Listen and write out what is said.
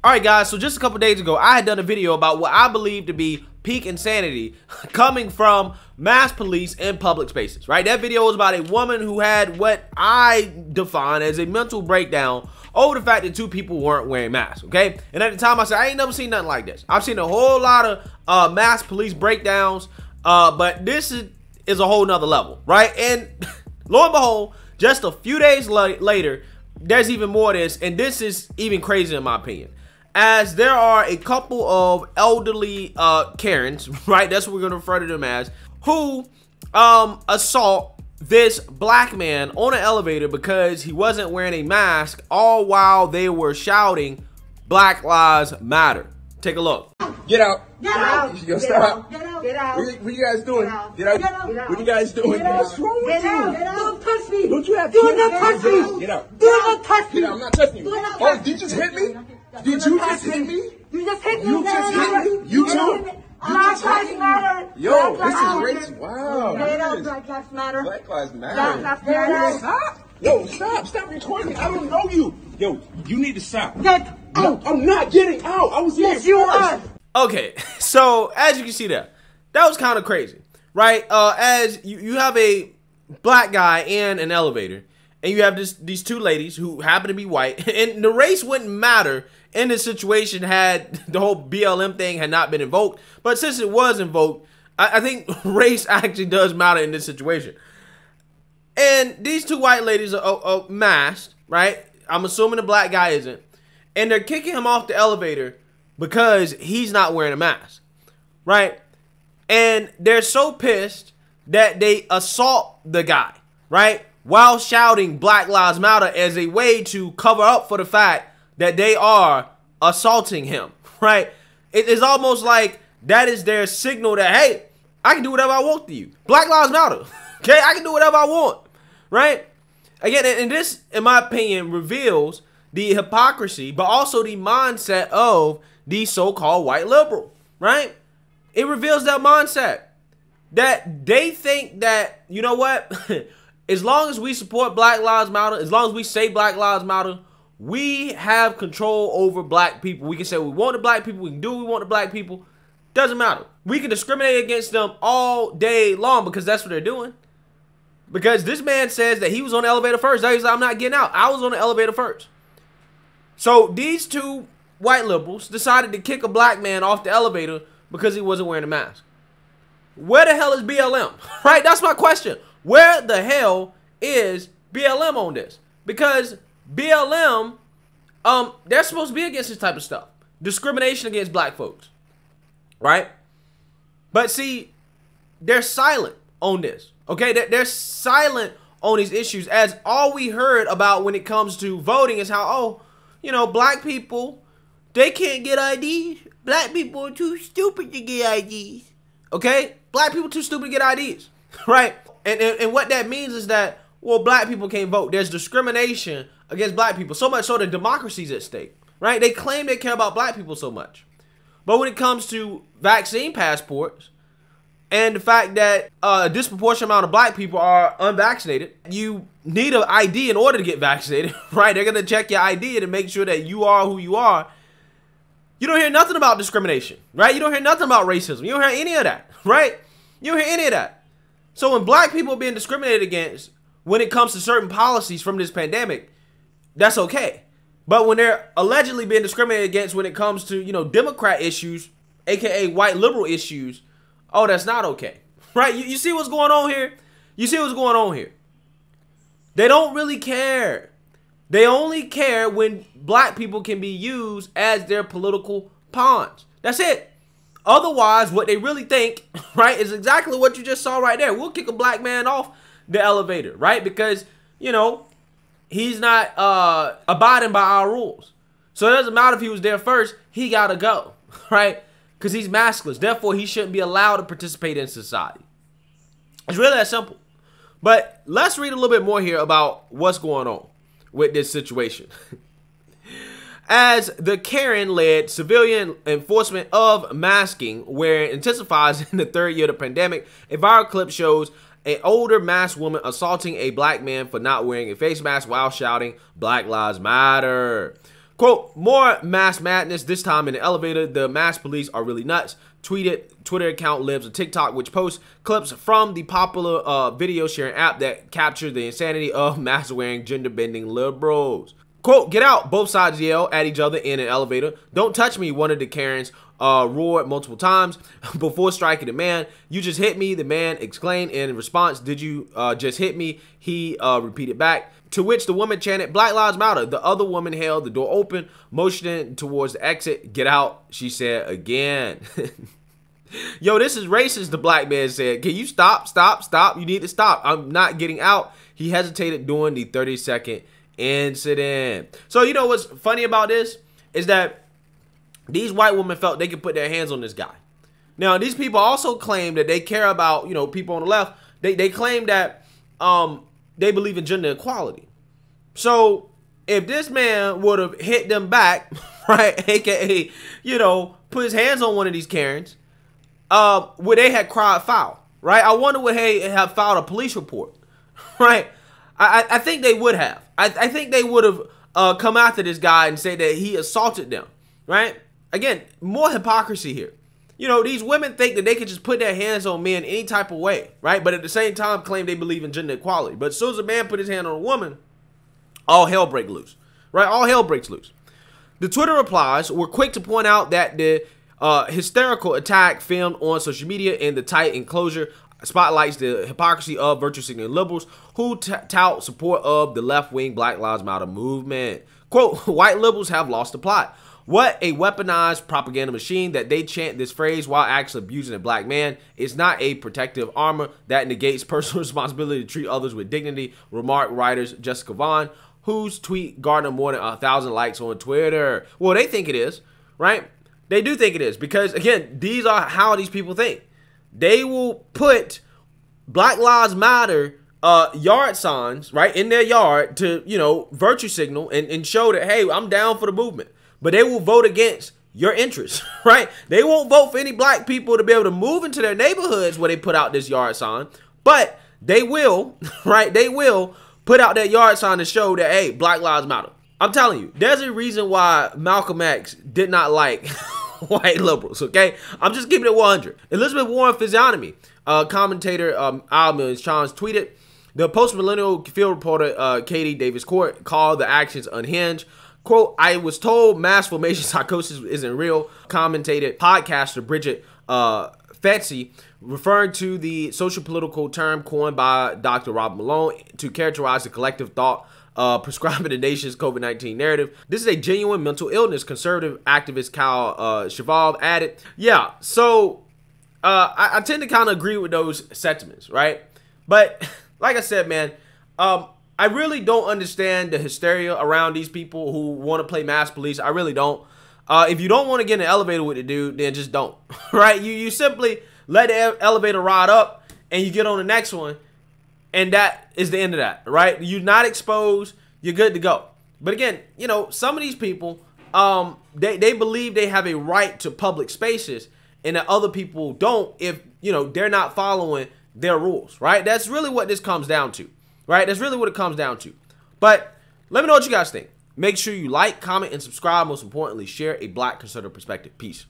Alright guys, so just a couple days ago, I had done a video about what I believe to be peak insanity coming from mass police in public spaces, right? That video was about a woman who had what I define as a mental breakdown over the fact that two people weren't wearing masks, okay? And at the time I said, I ain't never seen nothing like this. I've seen a whole lot of mass police breakdowns, but this is a whole nother level, right? And lo and behold, just a few days later, there's even more of this, and this is even crazier in my opinion. As there are a couple of elderly Karens, right? That's what we're gonna refer to them as, who assault this black man on an elevator because he wasn't wearing a mask, all while they were shouting "Black Lives Matter." Take a look. Get out. Get out. Yo, stop. Get out. Get out. What you guys doing? Get out. Get out. What you guys doing? Get out. What's wrong with Get out. you? Get out. Don't touch me. Don't you have Do kids? not touch me. Get out. Do not touch me. Get out. I'm not touching you. Do not Oh, touch did you just hit me? Do Did not you touch just hit me? You just hit me. You just hit me? You too? Black Lives Matter. Yo, Black this Lives is racist. Wow. Get out. this is- Black Lives Matter. Black Lives Black Matter. Lives Matter. Stop. Yo, stop. Stop recording me. I don't know you. Yo, you need to stop. Get No, out. I'm not getting out. I was Yes, here you first. are. Okay, so as you can see that was kind of crazy, right? As you have a black guy in an elevator, and you have these two ladies who happen to be white, and the race wouldn't matter in this situation had the whole BLM thing had not been invoked. But since it was invoked, I think race actually does matter in this situation. And these two white ladies are masked, right? I'm assuming the black guy isn't, and they're kicking him off the elevator because he's not wearing a mask, right? And they're so pissed that they assault the guy, right? While shouting Black Lives Matter as a way to cover up for the fact that they are assaulting him, right? It is almost like that is their signal that, hey, I can do whatever I want to you. Black Lives Matter, okay? I can do whatever I want, right? Again, and this, in my opinion, reveals the hypocrisy, but also the mindset of the so-called white liberal, right? It reveals that mindset that they think that, you know what, as long as we support Black Lives Matter, as long as we say Black Lives Matter, we have control over black people. We can say we want the black people, we can do what we want the black people. Doesn't matter. We can discriminate against them all day long because that's what they're doing. Because this man says that he was on the elevator first. He's like, I'm not getting out. I was on the elevator first. So these two white liberals decided to kick a black man off the elevator because he wasn't wearing a mask. Where the hell is BLM? Right? That's my question. Where the hell is BLM on this? Because BLM, they're supposed to be against this type of stuff. Discrimination against black folks. Right? But see, they're silent on this. Okay? They're silent on these issues, as all we heard about when it comes to voting is how, oh, you know, black people, they can't get IDs. Black people are too stupid to get IDs. Okay? Black people too stupid to get IDs. Right? And what that means is that, well, black people can't vote. There's discrimination against black people. So much so that democracy's at stake. Right? They claim they care about black people so much. But when it comes to vaccine passports and the fact that a disproportionate amount of black people are unvaccinated, you need an ID in order to get vaccinated, right? They're going to check your ID to make sure that you are who you are. You don't hear nothing about discrimination, right? You don't hear nothing about racism. You don't hear any of that, right? You don't hear any of that. So when black people are being discriminated against when it comes to certain policies from this pandemic, that's okay. But when they're allegedly being discriminated against when it comes to, you know, Democrat issues, aka white liberal issues, oh, that's not okay, right? You see what's going on here? You see what's going on here? They don't really care. They only care when black people can be used as their political pawns. That's it. Otherwise, what they really think, right, is exactly what you just saw right there. We'll kick a black man off the elevator, right? Because, you know, he's not abiding by our rules. So it doesn't matter if he was there first, he gotta go, right? Because he's maskless. Therefore, he shouldn't be allowed to participate in society. It's really that simple. But let's read a little bit more here about what's going on with this situation. As the Karen-led civilian enforcement of masking, where it intensifies in the third year of the pandemic, a viral clip shows an older masked woman assaulting a black man for not wearing a face mask while shouting, "Black Lives Matter." Quote, more mass madness, this time in the elevator. The mass police are really nuts. Twitter account lives on TikTok, which posts clips from the popular video sharing app that capture the insanity of mask-wearing, gender-bending liberals. Quote, get out, both sides yell at each other in an elevator. Don't touch me, one of the Karens roared multiple times before striking the man. You just hit me, the man exclaimed in response. Did you just hit me? He repeated back. To which the woman chanted, Black Lives Matter. The other woman held the door open, motioning towards the exit. Get out, she said again. Yo, this is racist, the black man said. Can you stop? You need to stop. I'm not getting out. He hesitated during the 30-second incident. So you know what's funny about this is that these white women felt they could put their hands on this guy. Now, these people also claim that they care about, you know, people on the left. They claim that they believe in gender equality. So if this man would have hit them back, right, aka, you know, put his hands on one of these Karens, would they have cried foul, right? I wonder would they have filed a police report, right? I think they would have. I think they would have come after this guy and say that he assaulted them, right? Again, more hypocrisy here. You know, these women think that they can just put their hands on men any type of way, right? But at the same time, claim they believe in gender equality. But as soon as a man put his hand on a woman, all hell breaks loose, right? All hell breaks loose. The Twitter replies were quick to point out that the hysterical attack filmed on social media in the tight enclosure spotlights the hypocrisy of virtue signaling liberals who tout support of the left-wing Black Lives Matter movement. Quote, white liberals have lost the plot. What a weaponized propaganda machine that they chant this phrase while actually abusing a black man. It's not a protective armor that negates personal responsibility to treat others with dignity, remarked writers Jessica Vaughn, whose tweet garnered more than 1,000 likes on Twitter. Well, they think it is, right? They do think it is because, again, these are how these people think. They will put Black Lives Matter yard signs, right, in their yard to, you know, virtue signal and show that, hey, I'm down for the movement. But they will vote against your interests, right? They won't vote for any black people to be able to move into their neighborhoods where they put out this yard sign. But they will, right? They will put out that yard sign to show that, hey, Black Lives Matter. I'm telling you, there's a reason why Malcolm X did not like white liberals, okay? I'm just keeping it 100. Elizabeth Warren physiognomy. Commentator Al Mills-Chance tweeted, the post-millennial field reporter Katie Davis Court called the actions unhinged. Quote, I was told mass formation psychosis isn't real, commentated podcaster Bridget Fetsy, referring to the social political term coined by Dr. Robert Malone to characterize the collective thought prescribing the nation's COVID-19 narrative. This is a genuine mental illness, conservative activist Kyle Cheval added. Yeah, so I tend to kind of agree with those sentiments, right? But like I said, man, I really don't understand the hysteria around these people who want to play mass police. I really don't. If you don't want to get in an elevator with the dude, then just don't, right? You simply let the elevator ride up and you get on the next one, and that is the end of that, right? You're not exposed. You're good to go. But again, you know, some of these people, they believe they have a right to public spaces and that other people don't if, you know, they're not following their rules, right? That's really what this comes down to. Right? That's really what it comes down to. But let me know what you guys think. Make sure you like, comment, and subscribe. Most importantly, share a black conservative perspective. Peace.